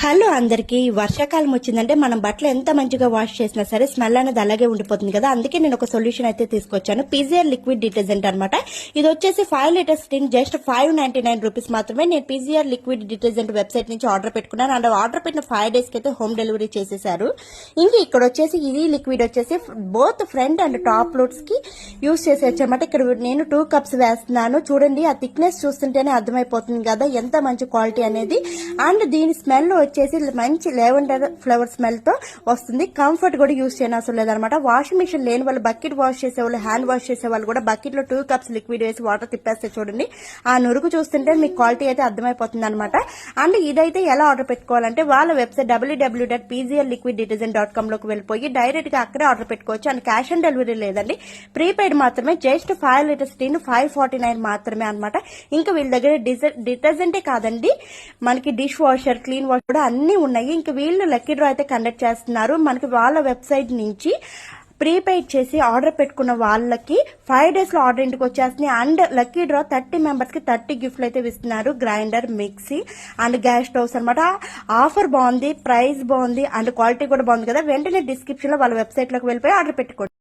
Hello అందరికి వర్షాకాలం వచ్చిందంటే మనం బట్టలు ఎంత మంచిగా వాష్ చేసినా సరే స్మెల్ అనేది అలాగే ఉండిపోతుంది కదా. అందుకే నేను ఒక సొల్యూషన్ అయితే తీసుకొచ్చాను. పీజీఆర్ లిక్విడ్ డిటర్జెంట్ అనమాట. ఇది వచ్చేసి 5 లీటర్స్ టిన్ జస్ట్ 599 రూపీస్ మాత్రమే. నేను పీజీఆర్ లిక్విడ్ డిటర్జెంట్ వెబ్సైట్ నుంచి ఆర్డర్ పెట్టుకున్నాను. అండ్ ఆర్డర్ పెట్టిన 5 డేస్ కి అయితే హోమ్ డెలివరీ చేసేసారు. ఇంకా ఇక్కడ వచ్చేసి ఇది లిక్విడ్ వచ్చేసి both front and top loads కి యూజ్ చేసేయచ్చు అనమాట. ఇక్కడ నేను 2 కప్స్ వేస్తున్నాను. చూడండి ఆ థిక్నెస్ చూస్తుంటేనే అర్థమైపోతుంది కదా ఎంత మంచి క్వాలిటీ అనేది. అండ్ దీని స్మెల్ వచ్చేసి మంచి లెవెండర్ ఫ్లవర్ స్మెల్ తో వస్తుంది. కంఫర్ట్ కూడా యూజ్ చేయనవసరం లేదనమాట. వాషింగ్ మిషన్ లేని వాళ్ళు బకెట్ వాష్ చేసే వాళ్ళు, హ్యాండ్ వాష్ చేసే వాళ్ళు కూడా బకెట్ లో 2 కప్స్ లిక్విడ్ వేసి వాటర్ తిప్పేస్తే చూడండి ఆ నురుగు చూస్తుంటే మీకు క్వాలిటీ అయితే అర్థమైపోతుంది అనమాట. అండ్ ఇదైతే ఎలా ఆర్డర్ పెట్టుకోవాలంటే వాళ్ళ వెబ్సైట్ www.pzliquiddetergent.com లోకి వెళ్ళిపోయి డైరెక్ట్ గా అక్కడే ఆర్డర్ పెట్టుకోవచ్చు. అండ్ క్యాష్ ఆన్ డెలివరీ లేదండి, ప్రీపెయిడ్ మాత్రమే. జస్ట్ 5 లీటర్స్ టిన్ 549 మాత్రమే అనమాట. ఇంకా వీళ్ళ దగ్గర డిటర్జెంటే కాదండి, మనకి డిష్ వాషర్, క్లీన్ వాషర్ కూడా అన్ని ఉన్నాయి. ఇంకా వీళ్ళు లక్కీ డ్రా అయితే కండక్ట్ చేస్తున్నారు. మనకి వాళ్ళ వెబ్సైట్ నుంచి ప్రీపెయిడ్ చేసి ఆర్డర్ పెట్టుకున్న వాళ్ళకి 5 డేస్ లో ఆర్డర్ ఇంటికి వచ్చేస్తుంది. అండ్ లక్కీ డ్రా 30 మెంబర్స్ కి 30 గిఫ్ట్లు అయితే ఇస్తున్నారు. Grinder, mixie and gas stoves అనమాట. ఆఫర్ బాగుంది, ప్రైస్ బాగుంది అండ్ క్వాలిటీ కూడా బాగుంది కదా. వెంటనే డిస్క్రిప్షన్ లో వాళ్ళ వెబ్సైట్ లోకి వెళ్ళిపోయి ఆర్డర్ పెట్టుకోండి.